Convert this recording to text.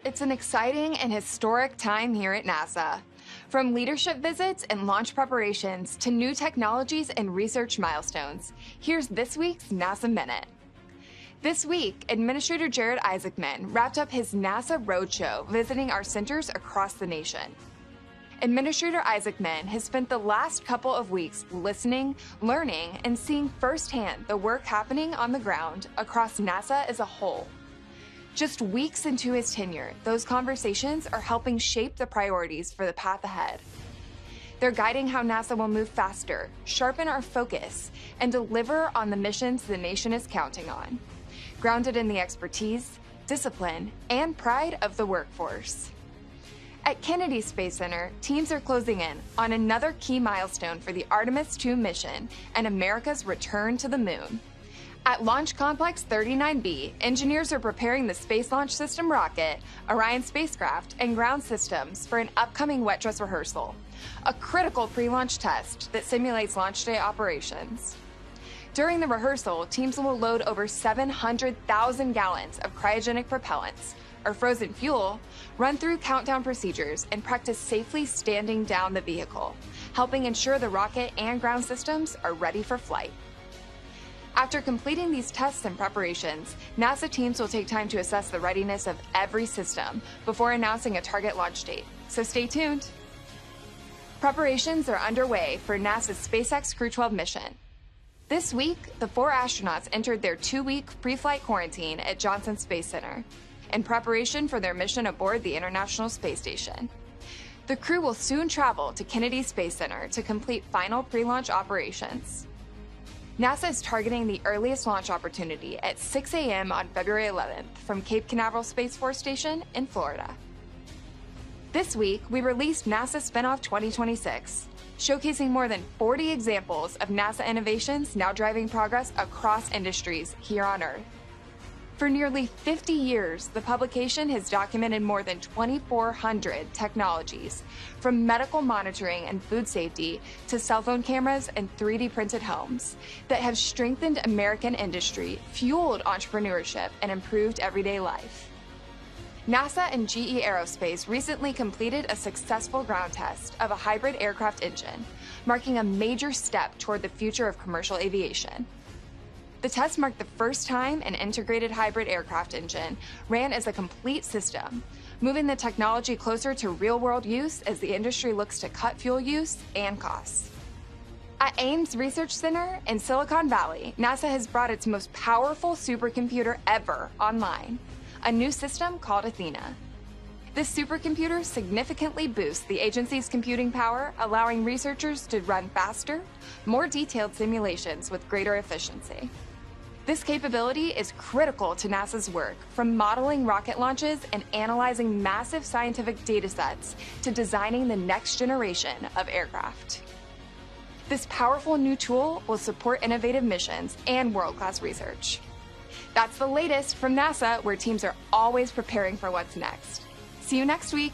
It's an exciting and historic time here at NASA. From leadership visits and launch preparations to new technologies and research milestones, here's this week's NASA Minute. This week, Administrator Jared Isaacman wrapped up his NASA Roadshow visiting our centers across the nation. Administrator Isaacman has spent the last couple of weeks listening, learning, and seeing firsthand the work happening on the ground across NASA as a whole. Just weeks into his tenure, those conversations are helping shape the priorities for the path ahead. They're guiding how NASA will move faster, sharpen our focus, and deliver on the missions the nation is counting on, grounded in the expertise, discipline, and pride of the workforce. At Kennedy Space Center, teams are closing in on another key milestone for the Artemis II mission and America's return to the moon. At Launch Complex 39B, engineers are preparing the Space Launch System rocket, Orion spacecraft, and ground systems for an upcoming wet dress rehearsal, a critical pre-launch test that simulates launch day operations. During the rehearsal, teams will load over 700,000 gallons of cryogenic propellants, or frozen fuel, run through countdown procedures, and practice safely standing down the vehicle, helping ensure the rocket and ground systems are ready for flight. After completing these tests and preparations, NASA teams will take time to assess the readiness of every system before announcing a target launch date, so stay tuned. Preparations are underway for NASA's SpaceX Crew 12 mission. This week, the 4 astronauts entered their 2-week pre-flight quarantine at Johnson Space Center in preparation for their mission aboard the International Space Station. The crew will soon travel to Kennedy Space Center to complete final pre-launch operations. NASA is targeting the earliest launch opportunity at 6 a.m. on February 11th from Cape Canaveral Space Force Station in Florida. This week, we released NASA Spinoff 2026, showcasing more than 40 examples of NASA innovations now driving progress across industries here on Earth. For nearly 50 years, the publication has documented more than 2,400 technologies, from medical monitoring and food safety to cell phone cameras and 3D printed homes, that have strengthened American industry, fueled entrepreneurship, and improved everyday life. NASA and GE Aerospace recently completed a successful ground test of a hybrid aircraft engine, marking a major step toward the future of commercial aviation. The test marked the first time an integrated hybrid aircraft engine ran as a complete system, moving the technology closer to real-world use as the industry looks to cut fuel use and costs. At Ames Research Center in Silicon Valley, NASA has brought its most powerful supercomputer ever online, a new system called Athena. This supercomputer significantly boosts the agency's computing power, allowing researchers to run faster, more detailed simulations with greater efficiency. This capability is critical to NASA's work, from modeling rocket launches and analyzing massive scientific data sets to designing the next generation of aircraft. This powerful new tool will support innovative missions and world-class research. That's the latest from NASA, where teams are always preparing for what's next. See you next week.